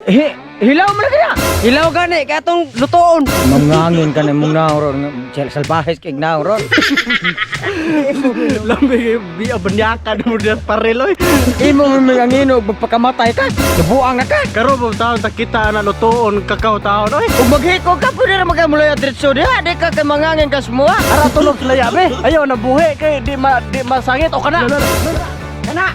Hilaw mo na kaya. Hilaw gani kaya tong lutoon. Mangangin ka na mong nauron. Salbahes kay nauron. Lambi biya banyakan mo diyan pareloy. Imo mo mangangin o magpakamatay ka. Nabuang na ka. Karo mo taon takita na lutoon kakao taon oy. Kung maghiko ka, pwede na magamuloy at diretso diha. Di ka kay mangangin ka semua. Ara tulog sila yabe. Ayaw na buhi kay di masangit o kana. Kana.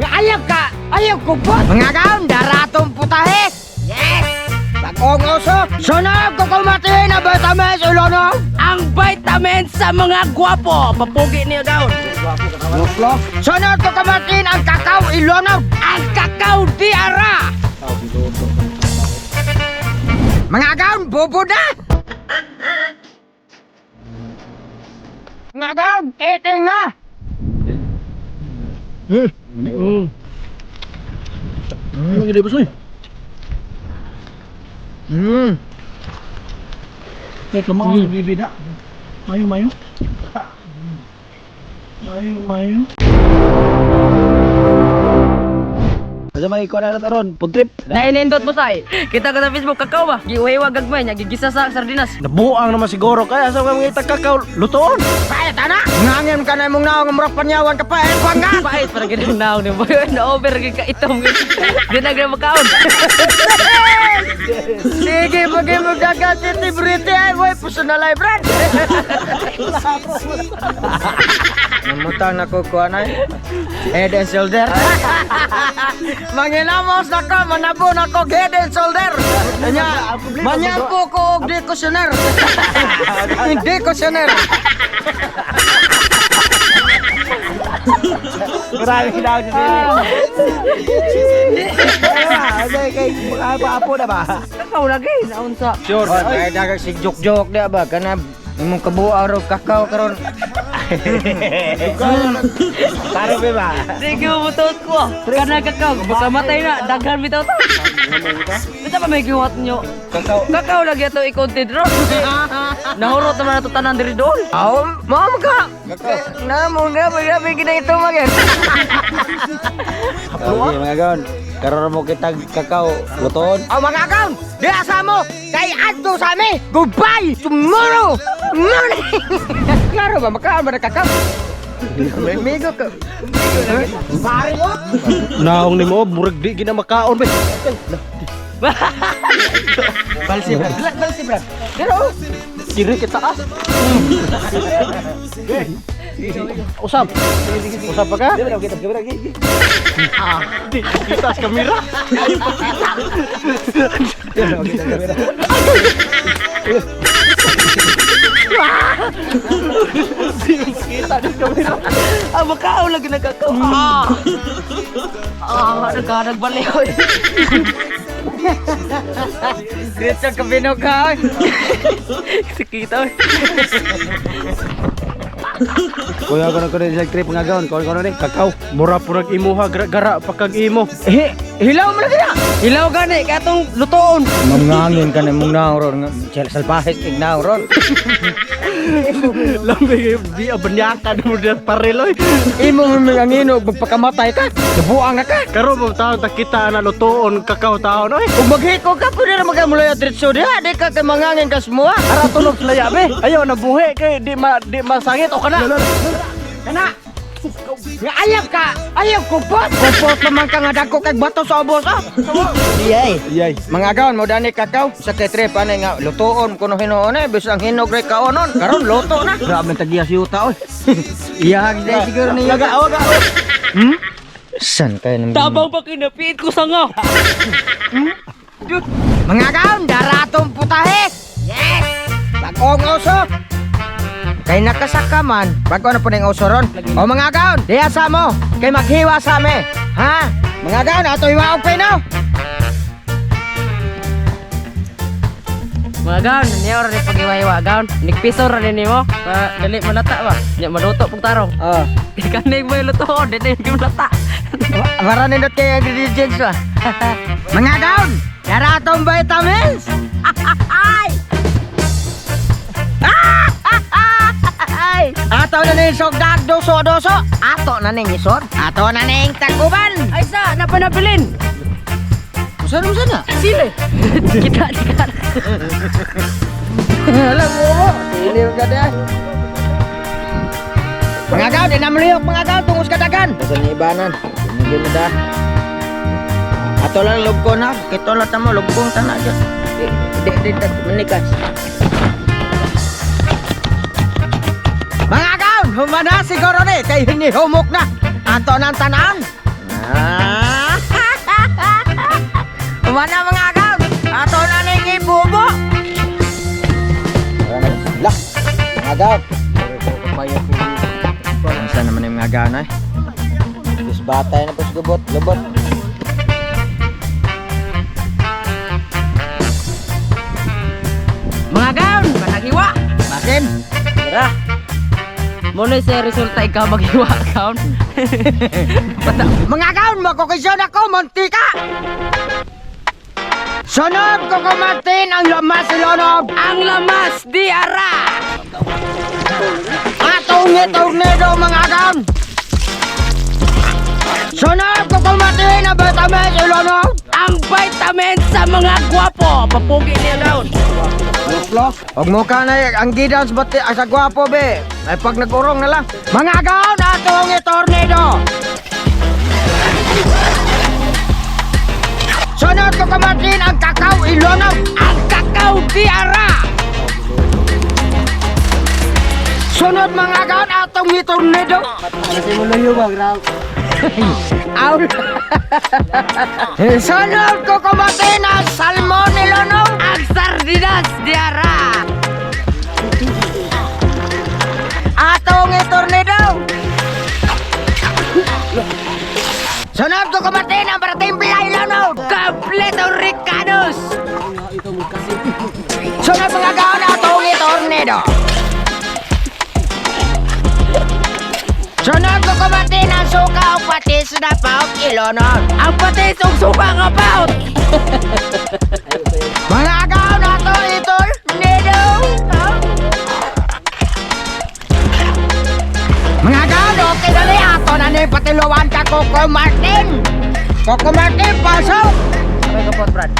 Ayaw ka. Ayaw ko po. Mga gaon, daratong putahe. Yes. Bagong uso. Sunod ko kumatiin na vitamins ulonog. Ang vitamins sa mga gwapo. Papugi niya daw. Sunod ko kumatiin ang kakao ilonog. Ang kakao di ara. Mga gaon, bobo na. Mga gaon, eating na. Ano gid bosoy? Tek lamang bibida. Mayo mayo. Mayo. Asa may ikaw na taron, puntrip. Nainindot mo say. Kita ko sa Facebook kakao ba? Giuhiwa gagmay nya gigisa sa sardinas. Nabuang naman siguro kaya sa mga itag kakao lutoon. Kaya tana. Ngangin ka na mong naong murag panyawan ka pa. Pangga. Pait para gid naong ni boy. Na over gid ka itom. Di na gid makaon. Sige, bagay mo gagatin ni Brite ay boy. Puso na live, brad. Namutang na ko kuanay. Head and shoulder. Manginamos na ko, manabo na ko head and shoulder. Manyapo ko og dekusyoner. Dekusyoner. Grabe daw si Dili. Kay apa na ba? Kakao lagi naunsa. Sure. Oh, kaya dagang si jok-jok dia ba kana imong kabuo ro kakao karon. Pare be ba? Sige mo butot ko. Kana kakao baka matay na daghan bitaw ta. Basta pa may giwat nyo. Kakao lagi ato i-content ro. Nahurot naman ato tanan diri doon. Aw, mao ka. Na mo nga ba gina ito magyan. Okay, mga gaon. Karon mo kitag kakao lutoon. Oh mga account, di asa mo kay adto sa amin. Goodbye tomorrow morning. Klaro ba makaon ba kakao? Migo ka. Pare mo. Naong ni mo murag di gina makaon be. Balsi brad. Pero Kiri kita taas. Usap. Usap pa ka? Di kita sa kamera. Kita di kamera. Makao lagi nagkakao. Nagbanay ko. Gretchen Cabino ka. Sikita. Kuya ko na ko sa trip nga gaon. Ko ni kakao. Mura purag imuha gara pakag imo. Hilaw mo na kaya. Hilaw gani kaya tong lutoon. Mangangin ka na mong nauron. Salbahes kay nauron. Lambi biya banyakan mo diyan pareloy. Imo mo mangangin o magpakamatay ka. Nabuang na ka. Karo mo taon takita na lutoon kakao taon oy. Kung maghiko ka, pwede na magamuloy at diretso diha. Di ka kay mangangin ka semua. Ara tulog sila yabe. Ayaw na buhi kay di masangit o kana. Kana. Ayaw ka. Ayaw kupot. Kupot naman ka nga dako kay bato sa ubos. Iyay. Iyay. Mga gaon mo dani kakao sa trip ani nga lutoon kuno hinoon bisang hinog ray kaonon. Karon luto na. Grabe tagiya si uta oy. Iyag day siguro ni. Aga. San kay nang Tabang pa kinapit ko sanga. mga gaon, daratong putahe. Yes. Bagong uso. Kay nakasakaman, bago na po na yung uso ron. O mga gaon, diya sa mo. Kay maghiwa sa amin. Ha? Mga gaon, ato hiwa og pino. Mga gaon, niya ora ni pagiwa-iwa gaon. Nigpiso ra ni mo. Dali malata ba? Nya maluto pug tarong. Oh. Kanay mo luto, dili gyud malata. Para nindot kayo ang ingredients ba? Mga gaon, daratong vitamins. Ato na ning sogdag doso-doso. Ato na ning isod. Ato na ning taguban. Ay sa napanabilin. Saan mo sana? Sile. Kita di ka. Alam mo, siliw ka dyan. Mga agaw, di na maliyok mga agaw, tungos kadagan. Basta ni ibanan, hindi mo da. Ato lang lubko na, kito lang tamo, lubkong tanah dyan. Di, manikas. Mga agaw, humana siguro ni, kay hinihumok na. Ato ng tanan. Humana mga agaw, ato na ning ibubo. Lah, mga agaw. Saan naman yung mga agaw na eh. Tapos batay na po sa lubot. Mga gaon, panagiwa. Basin. Tara. Muna sa resulta ikaw maghiwa account. Mga agaw, makukisyon ako, mantika. Sunod ko kumatin ang lamas ilonob. Ang lamas di ara. Atong tornado mga agaw. Sunod ko kumatin ang batames ilonob. Ang vitamin sa mga gwapo. Papugi niya gaon. Huwag mo ka na ang gidans bati sa gwapo be. Ay pag nagurong na lang. Mga agaw, atong tornado. Sunod ko kumatin ang kakao ilonob. Ang kakao di ara. Sunod mga agaw, atong tornado. Aul. Sunod ko kumatin ang salmon ilonob. Ang sardinas di ara. Atong tornado. Sunod ko kumatin ang paratimpla ilonob. Kompleto Ricanos. Sunod mga agaw, atong tornado. Sunod ko kumatin ang suka o patis na paut ilonob. Ang patis ug suka nga paut. Mga agaw na to tornado. Mga agaw, okay na ni ato na ni patiluan ka Coco Martin. Coco Martin, pasok. Sabay ka po, Brad.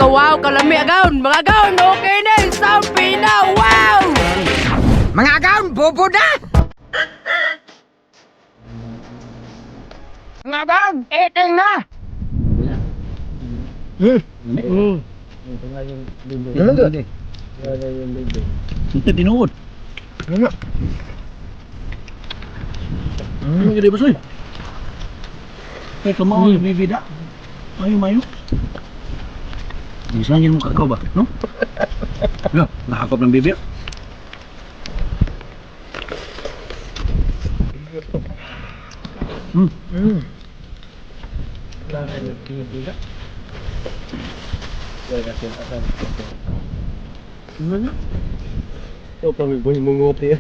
Kawaw, kalami agawn. Mga agawn, okay na. Sampi na, wow! Mga agaw, bobo na. Mga agaw, eating na. Ito tinuod. Ano gede basoy? Kemau yung bibida. Mayu. Bisa yung muka kau ba, no? Ya, nakakop ng bibir. Gimana? Ito pa may munguti ya.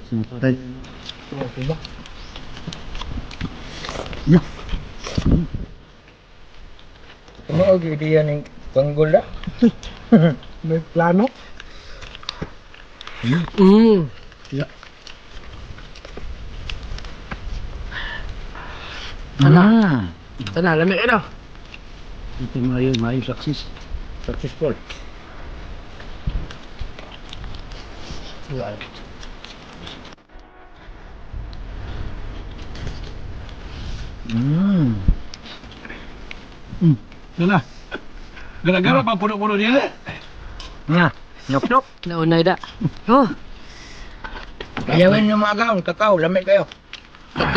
Santai. Ya. Ano og ideya ning panggol na? May plano? Ya. Sana, lamig ano? Ito mayo successful. Dala. Gara-gara pa puno-puno dia. Nga, nyok. Naunay da. Oh, Ayawin yung mga agaw, kakao, lamig kayo.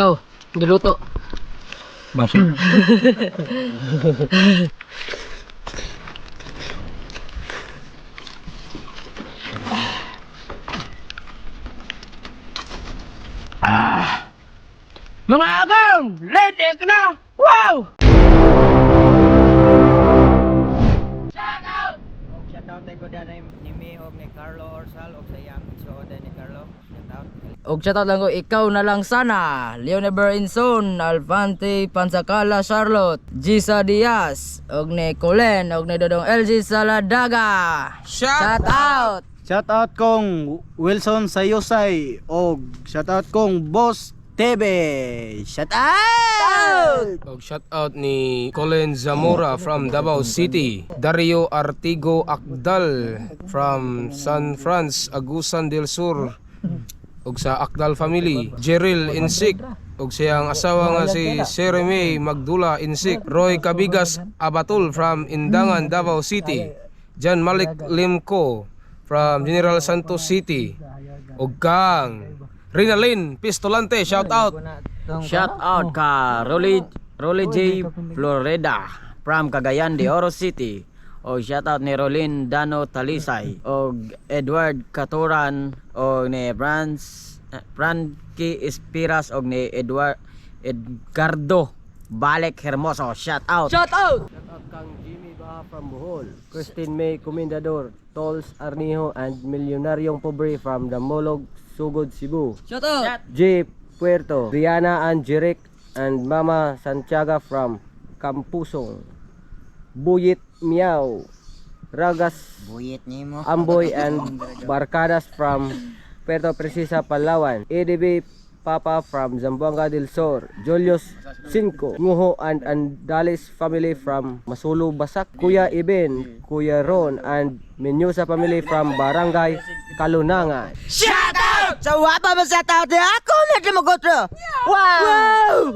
ikaw, niluto. Baso. Mga agaw, ready ka na! Wow! Shoutout tayo ko dyan ni Mio. og ni Carlo Orsal og sa iyang igsuodan ni Carlo. Shout out. Og shoutout lang ko, ikaw na lang sana. Leoneber Inson, Alfante Pansakala Charlotte, Gisa Diaz, og ni Colen, og ni Dodong LG Saladaga. Shout out! Shoutout kong Wilson Sayosay og shoutout kong Boss Tebe. Out! Og shout out ni Colin Zamora from Davao City, Dario Artigo Akdal from San Franz, Agusan del Sur, og sa Akdal family, Jeril Insik, og siyang asawa nga si Jeremy Magdula Insik, Roy Cabigas Abatul from Indangan, Davao City, Jan Malik Limco from General Santos City, og kang Rinalyn Pistolante, shout out. Shout out ka Rolly J. Florida from Cagayan de Oro City. O shout out ni Rolin Dano Talisay o Edward Caturan o ni Frankie Espiras o ni Edgardo Balek Hermoso. Shout out. Shout out! Kang Jimmy Baha from Bohol, Christine May Comendador, Tols Arnijo and Milyonaryong Pobre from Damolog, Sugod, Cebu. Shout out! J. Puerto, Rihanna and Jeric and Mama Santiago from Campusong. Buyit Miao, Ragas Buyit nimo. Amboy and Barcadas from Puerto Princesa, Palawan. EDB Papa from Zamboanga del Sur. Julius Cinco, Nguho and Andalis family from Masulu, Basak. Kuya Iben, Kuya Ron and Menyosa family from Barangay Kalunangan. Shout out! Sa wapa ba sa tao di ako na di magotro. Wow!